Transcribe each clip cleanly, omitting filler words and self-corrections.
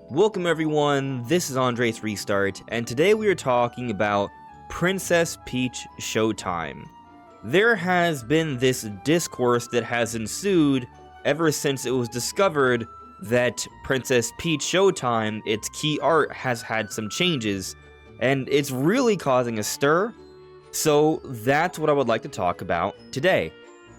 Welcome everyone, this is Andre's Restart, and today we are talking about Princess Peach Showtime. There has been this discourse that has ensued ever since it was discovered that Princess Peach Showtime, its key art, has had some changes, and it's really causing a stir, so that's what I would like to talk about today.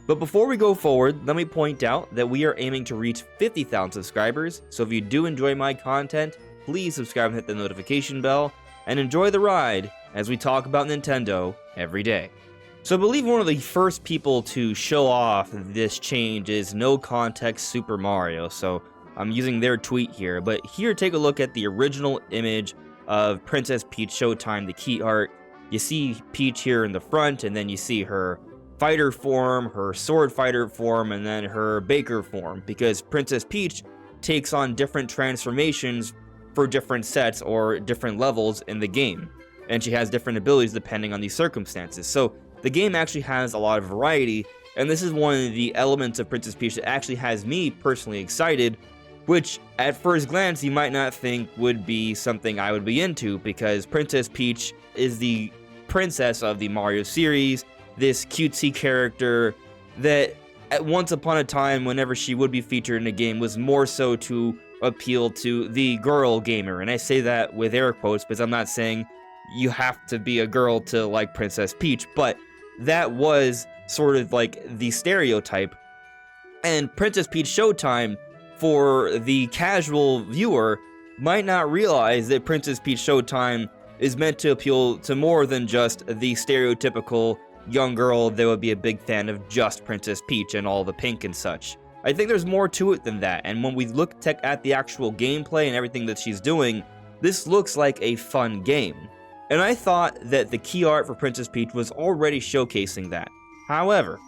But before we go forward, let me point out that we are aiming to reach 50,000 subscribers, so if you do enjoy my content, please subscribe and hit the notification bell, and enjoy the ride as we talk about Nintendo every day. So I believe one of the first people to show off this change is No Context Super Mario, so I'm using their tweet here, but here take a look at the original image of Princess Peach Showtime, the key art. You see Peach here in the front, and then you see her fighter form, her sword fighter form, and then her baker form, because Princess Peach takes on different transformations for different sets or different levels in the game, and she has different abilities depending on these circumstances. So the game actually has a lot of variety, and this is one of the elements of Princess Peach that actually has me personally excited, which at first glance you might not think would be something I would be into, because Princess Peach is the princess of the Mario series, this cutesy character that at once upon a time, whenever she would be featured in a game, was more so to appeal to the girl gamer. And I say that with air quotes because I'm not saying you have to be a girl to like Princess Peach, but that was sort of like the stereotype. And Princess Peach Showtime, for the casual viewer, might not realize that Princess Peach Showtime is meant to appeal to more than just the stereotypical young girl that would be a big fan of just Princess Peach and all the pink and such. I think there's more to it than that, and when we look at the actual gameplay and everything that she's doing, this looks like a fun game. And I thought that the key art for Princess Peach was already showcasing that. However,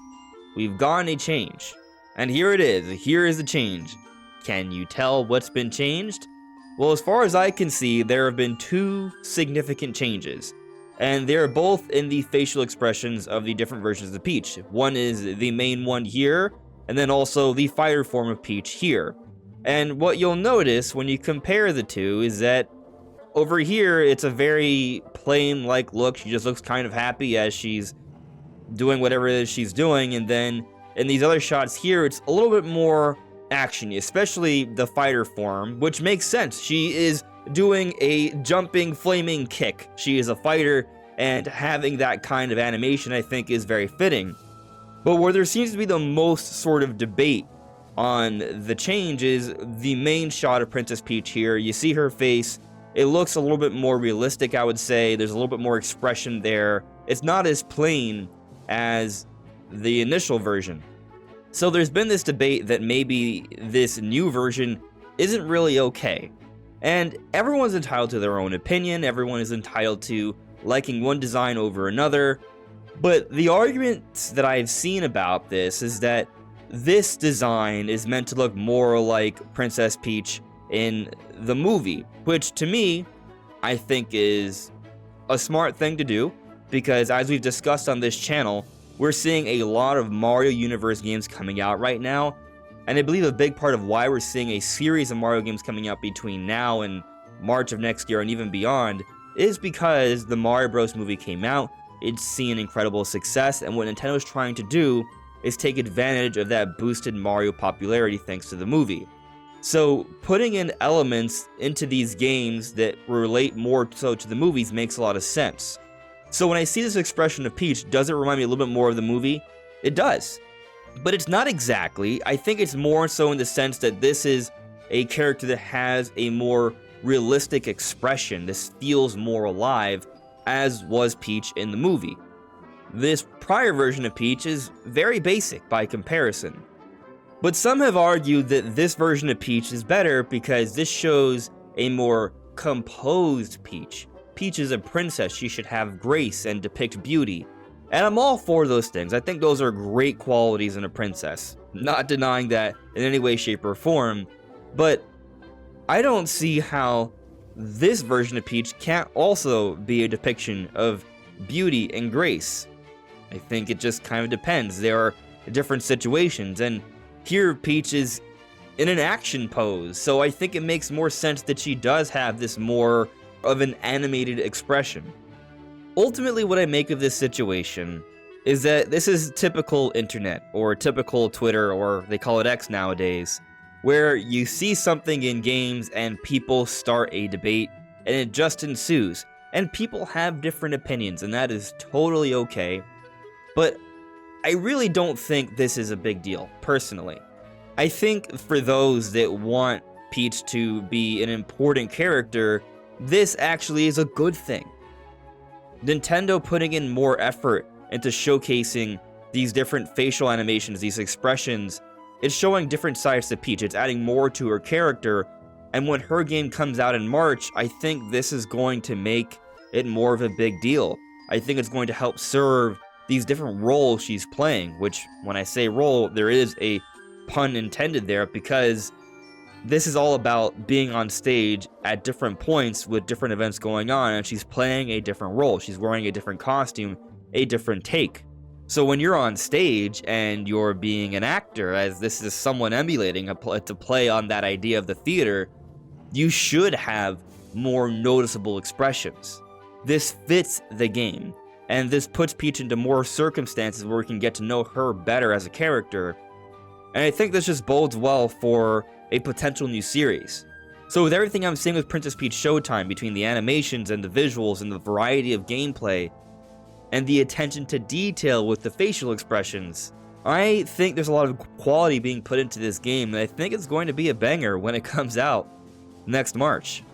we've gotten a change. And here it is. Here is the change. Can you tell what's been changed? Well, as far as I can see, there have been two significant changes. And they're both in the facial expressions of the different versions of Peach. One is the main one here, and then also the fighter form of Peach here. And what you'll notice when you compare the two is that over here, it's a very plain-like look. She just looks kind of happy as she's doing whatever it is she's doing. And then in these other shots here, it's a little bit more action-y, especially the fighter form, which makes sense. She is doing a jumping, flaming kick. She is a fighter, and having that kind of animation, I think, is very fitting. But where there seems to be the most sort of debate on the change is the main shot of Princess Peach here. You see her face. It looks a little bit more realistic, I would say. There's a little bit more expression there. It's not as plain as the initial version. So there's been this debate that maybe this new version isn't really okay. And everyone's entitled to their own opinion, everyone is entitled to liking one design over another, but the arguments that I've seen about this is that this design is meant to look more like Princess Peach in the movie, which to me, I think is a smart thing to do, because as we've discussed on this channel, we're seeing a lot of Mario Universe games coming out right now. And I believe a big part of why we're seeing a series of Mario games coming out between now and March of next year and even beyond is because the Mario Bros. Movie came out, it's seen incredible success, and what Nintendo's trying to do is take advantage of that boosted Mario popularity thanks to the movie. So putting in elements into these games that relate more so to the movies makes a lot of sense. So when I see this expression of Peach, does it remind me a little bit more of the movie? It does. But it's not exactly. I think it's more so in the sense that this is a character that has a more realistic expression. This feels more alive, as was Peach in the movie. This prior version of Peach is very basic by comparison. But some have argued that this version of Peach is better because this shows a more composed Peach. Peach is a princess, she should have grace and depict beauty. And I'm all for those things. I think those are great qualities in a princess. Not denying that in any way, shape, or form. But I don't see how this version of Peach can't also be a depiction of beauty and grace. I think it just kind of depends. There are different situations, and here Peach is in an action pose, so I think it makes more sense that she does have this more of an animated expression. Ultimately, what I make of this situation is that this is typical internet, or typical Twitter, or they call it X nowadays, where you see something in games and people start a debate, and it just ensues. And people have different opinions, and that is totally okay. But I really don't think this is a big deal, personally. I think for those that want Peach to be an important character, this actually is a good thing. Nintendo putting in more effort into showcasing these different facial animations, these expressions, it's showing different sides to Peach. It's adding more to her character, and when her game comes out in March, I think this is going to make it more of a big deal. I think it's going to help serve these different roles she's playing, which, when I say role, there is a pun intended there, because this is all about being on stage at different points with different events going on, and she's playing a different role. She's wearing a different costume, a different take. So when you're on stage and you're being an actor, as this is someone emulating to play on that idea of the theater, you should have more noticeable expressions. This fits the game, and this puts Peach into more circumstances where we can get to know her better as a character, and I think this just bodes well for a potential new series. So with everything I'm seeing with Princess Peach Showtime, between the animations and the visuals and the variety of gameplay, and the attention to detail with the facial expressions, I think there's a lot of quality being put into this game, and I think it's going to be a banger when it comes out next March.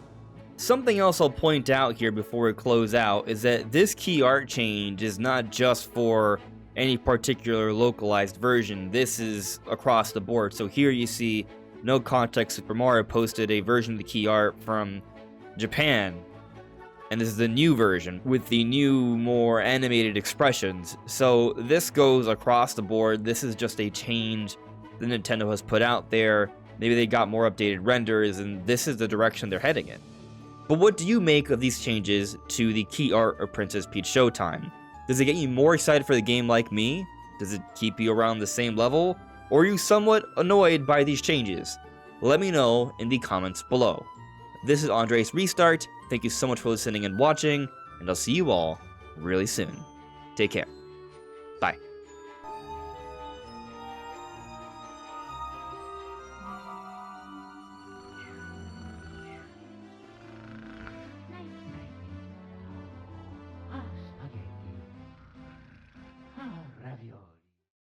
Something else I'll point out here before we close out is that this key art change is not just for any particular localized version. This is across the board. So here you see No Context Super Mario posted a version of the key art from Japan, and this is the new version with the new, more animated expressions. So this goes across the board. This is just a change that Nintendo has put out there. Maybe they got more updated renders, and this is the direction they're heading in. But what do you make of these changes to the key art of Princess Peach Showtime? Does it get you more excited for the game like me? Does it keep you around the same level? Or are you somewhat annoyed by these changes? Let me know in the comments below. This is Andres Restart. Thank you so much for listening and watching, and I'll see you all really soon. Take care. Bye.